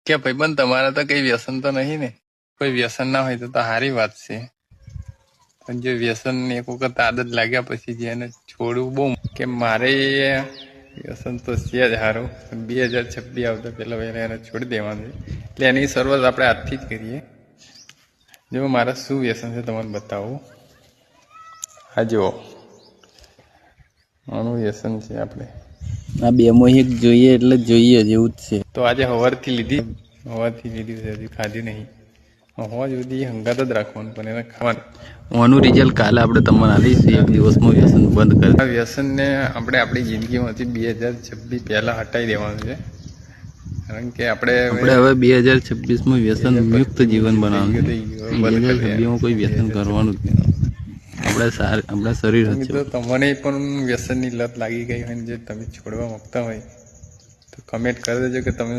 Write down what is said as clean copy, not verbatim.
કે ભાઈબંધ તમારે તો કઈ વ્યસન તો નહીં ને? કોઈ વ્યસન ના હોય તો સારી વાત છે, પણ જે વ્યસન એક વખત આદત લાગ્યા પછી જેને છોડવું બહુ કે મારે વ્યસન તો છે જ સારું, 2026 આવતા પહેલા એને છોડી દેવાનું છે. એટલે એની શરૂઆત આપણે આજથી જ કરીએ. જો મારા શું વ્યસન છે તમને બતાવું. આ જુઓ, આનું વ્યસન છે આપણે આ બે એક જોઈએ એટલે જોઈએ જેવું જ છે. તો આજે સવારથી લીધી છે, હજુ ખાધી નહીં. હોવા સુધી હંગાત જ રાખવાનું, પણ એને ખાવાનું. આનું રિઝલ્ટ કાલે આપણે તમને આલીશું. એક દિવસમાં વ્યસન બંધ કરી. આ વ્યસનને આપણે આપણી જિંદગીમાંથી 2026 પહેલા હટાવી દેવાનું છે, કારણ કે આપણે હવે 2026માં વ્યસન મુક્ત જીવન બનાવવાનું છે. 2026માં કોઈ વ્યસન કરવાનું જ નહીં. આપણા શરીર મિત્રો, તમને પણ વ્યસનની લત લાગી ગઈ હોય, જે તમે છોડવા માંગતા હોય તો કમેન્ટ કરી દેજો કે તમે